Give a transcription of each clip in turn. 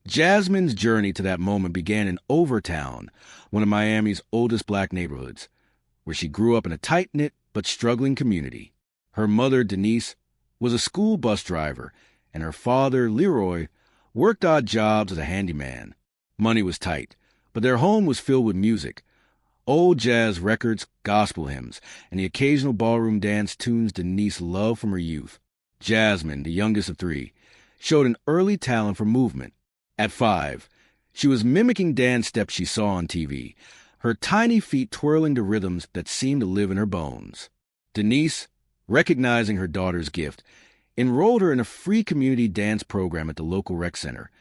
Jasmine's journey to that moment began in Overtown, one of Miami's oldest black neighborhoods, where she grew up in a tight-knit but struggling community. Her mother, Denise, was a school bus driver, and her father, Leroy, worked odd jobs as a handyman. Money was tight, but their home was filled with music. Old jazz records, gospel hymns, and the occasional ballroom dance tunes Denise loved from her youth. Jasmine, the youngest of three, showed an early talent for movement. At 5, she was mimicking dance steps she saw on TV, her tiny feet twirling to rhythms that seemed to live in her bones. Denise, recognizing her daughter's gift, enrolled her in a free community dance program at the local rec center,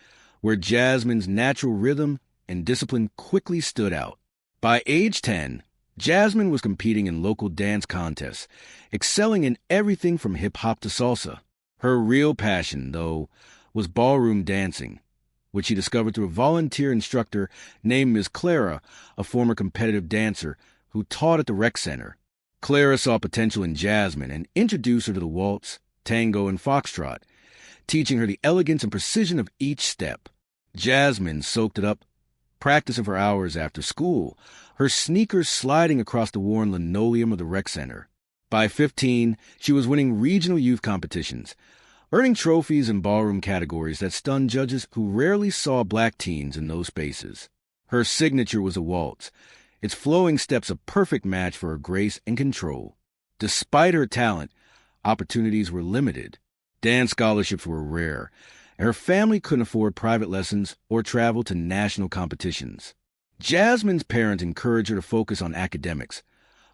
where Jasmine's natural rhythm and discipline quickly stood out. By age 10, Jasmine was competing in local dance contests, excelling in everything from hip-hop to salsa. Her real passion, though, was ballroom dancing, which she discovered through a volunteer instructor named Ms. Clara, a former competitive dancer who taught at the rec center. Clara saw potential in Jasmine and introduced her to the waltz, tango, and foxtrot, teaching her the elegance and precision of each step. Jasmine soaked it up, practicing for hours after school, her sneakers sliding across the worn linoleum of the rec center. By 15, she was winning regional youth competitions, earning trophies in ballroom categories that stunned judges who rarely saw black teens in those spaces. Her signature was a waltz, its flowing steps a perfect match for her grace and control. Despite her talent, opportunities were limited. Dance scholarships were rare, and her family couldn't afford private lessons or travel to national competitions. Jasmine's parents encouraged her to focus on academics,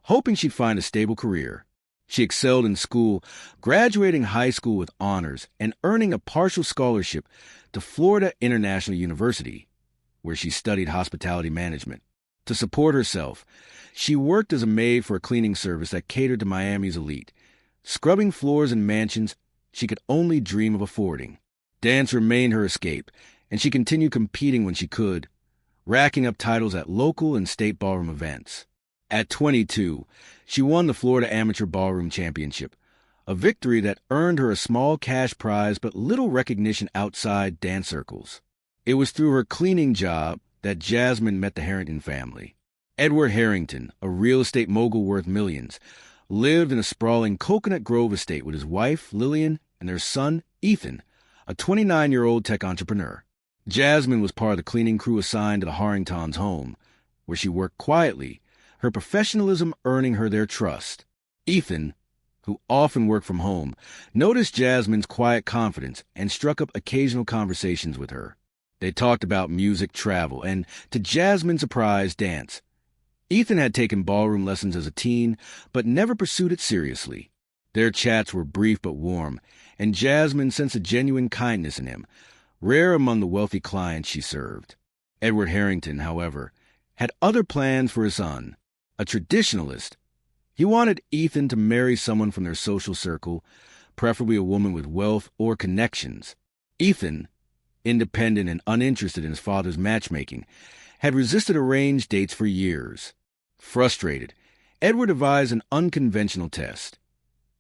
hoping she'd find a stable career. She excelled in school, graduating high school with honors and earning a partial scholarship to Florida International University, where she studied hospitality management. To support herself, she worked as a maid for a cleaning service that catered to Miami's elite, scrubbing floors in mansions she could only dream of affording. Dance remained her escape, and she continued competing when she could, racking up titles at local and state ballroom events. At 22, she won the Florida Amateur Ballroom Championship, a victory that earned her a small cash prize but little recognition outside dance circles. It was through her cleaning job that Jasmine met the Harrington family. Edward Harrington, a real estate mogul worth millions, lived in a sprawling Coconut Grove estate with his wife, Lillian, and their son, Ethan, a 29-year-old tech entrepreneur. Jasmine was part of the cleaning crew assigned to the Harringtons' home, where she worked quietly, her professionalism earning her their trust. Ethan, who often worked from home, noticed Jasmine's quiet confidence and struck up occasional conversations with her. They talked about music, travel, and, to Jasmine's surprise, dance. Ethan had taken ballroom lessons as a teen, but never pursued it seriously. Their chats were brief but warm, and Jasmine sensed a genuine kindness in him, rare among the wealthy clients she served. Edward Harrington, however, had other plans for his son. A traditionalist, he wanted Ethan to marry someone from their social circle, preferably a woman with wealth or connections. Ethan, independent and uninterested in his father's matchmaking, had resisted arranged dates for years. Frustrated, Edward devised an unconventional test.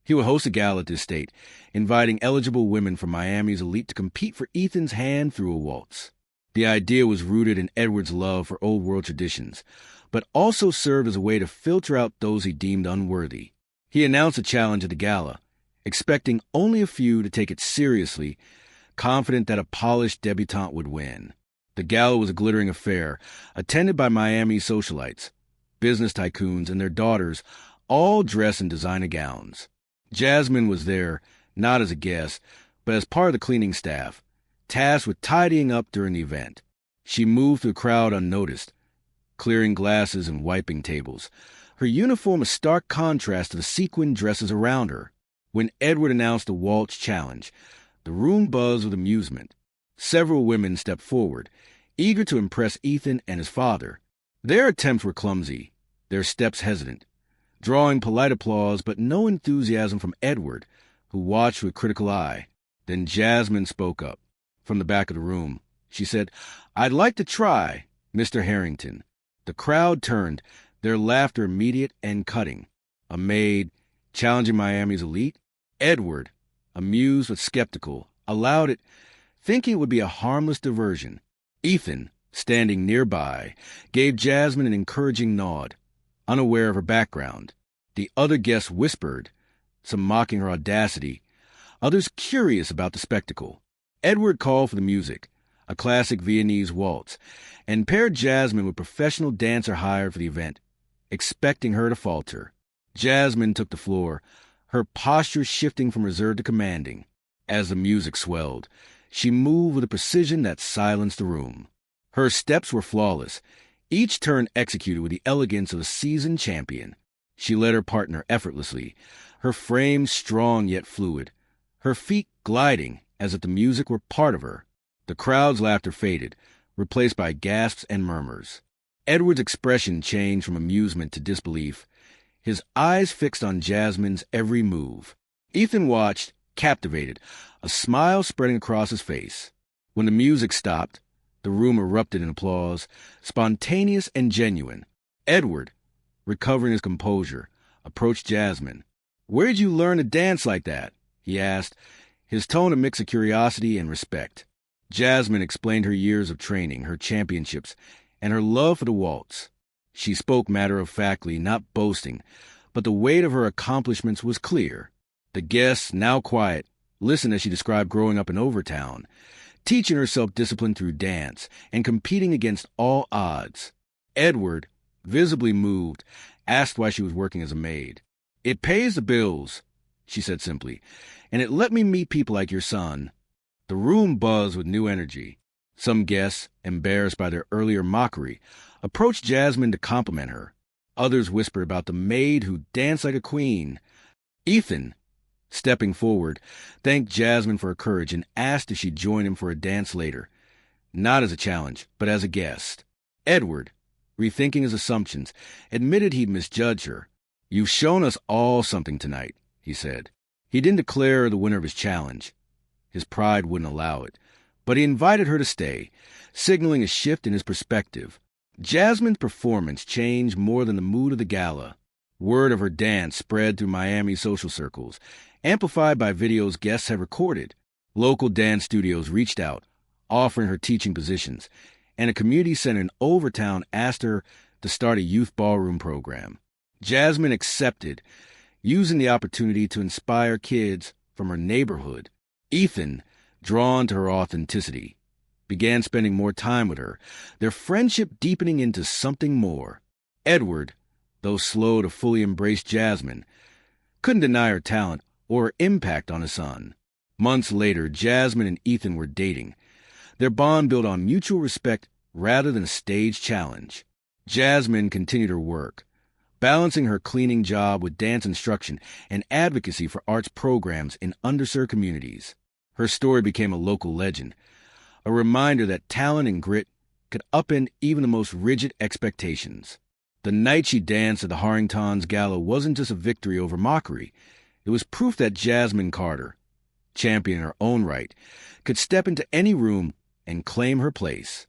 He would host a gala at the estate, inviting eligible women from Miami's elite to compete for Ethan's hand through a waltz. The idea was rooted in Edward's love for old-world traditions, but also served as a way to filter out those he deemed unworthy. He announced a challenge at the gala, expecting only a few to take it seriously, confident that a polished debutante would win. The gala was a glittering affair, attended by Miami socialites, business tycoons, and their daughters, all dressed in designer gowns. Jasmine was there, not as a guest, but as part of the cleaning staff, tasked with tidying up during the event. She moved through the crowd unnoticed, clearing glasses and wiping tables, her uniform a stark contrast to the sequined dresses around her. When Edward announced the waltz challenge, the room buzzed with amusement. Several women stepped forward, eager to impress Ethan and his father. Their attempts were clumsy, their steps hesitant, drawing polite applause but no enthusiasm from Edward, who watched with critical eye. Then Jasmine spoke up. From the back of the room, she said, "I'd like to try, Mr. Harrington." The crowd turned, their laughter immediate and cutting. A maid, challenging Miami's elite? Edward, amused but skeptical, allowed it, Thinking it would be a harmless diversion, Ethan, standing nearby, gave Jasmine an encouraging nod, unaware of her background. The other guests whispered, some mocking her audacity, others curious about the spectacle. Edward called for the music, a classic Viennese waltz, and paired Jasmine with a professional dancer hired for the event, expecting her to falter. Jasmine took the floor, her posture shifting from reserved to commanding. As the music swelled, she moved with a precision that silenced the room. Her steps were flawless, each turn executed with the elegance of a seasoned champion. She led her partner effortlessly, her frame strong yet fluid, her feet gliding as if the music were part of her. The crowd's laughter faded, replaced by gasps and murmurs. Edward's expression changed from amusement to disbelief, his eyes fixed on Jasmine's every move. Ethan watched, captivated, a smile spreading across his face. When the music stopped, the room erupted in applause, spontaneous and genuine. Edward, recovering his composure, approached Jasmine. "Where'd you learn to dance like that?" he asked, his tone a mix of curiosity and respect. Jasmine explained her years of training, her championships, and her love for the waltz. She spoke matter-of-factly, not boasting, but the weight of her accomplishments was clear. The guests, now quiet, listened as she described growing up in Overtown, teaching herself discipline through dance, and competing against all odds. Edward, visibly moved, asked why she was working as a maid. "It pays the bills," she said simply, "and it let me meet people like your son." The room buzzed with new energy. Some guests, embarrassed by their earlier mockery, approached Jasmine to compliment her. Others whispered about the maid who danced like a queen. Ethan, stepping forward, thanked Jasmine for her courage and asked if she'd join him for a dance later, not as a challenge, but as a guest. Edward, rethinking his assumptions, admitted he'd misjudged her. "You've shown us all something tonight," he said. He didn't declare her the winner of his challenge. His pride wouldn't allow it. But he invited her to stay, signaling a shift in his perspective. Jasmine's performance changed more than the mood of the gala. Word of her dance spread through Miami social circles, amplified by videos guests had recorded. Local dance studios reached out, offering her teaching positions, and a community center in Overtown asked her to start a youth ballroom program. Jasmine accepted, using the opportunity to inspire kids from her neighborhood. Ethan, drawn to her authenticity, began spending more time with her, their friendship deepening into something more. Edward, though slow to fully embrace Jasmine, couldn't deny her talent or her impact on his son. Months later, Jasmine and Ethan were dating, their bond built on mutual respect rather than a staged challenge. Jasmine continued her work, balancing her cleaning job with dance instruction and advocacy for arts programs in underserved communities. Her story became a local legend, a reminder that talent and grit could upend even the most rigid expectations. The night she danced at the Harrington's Gala wasn't just a victory over mockery. It was proof that Jasmine Carter, champion in her own right, could step into any room and claim her place.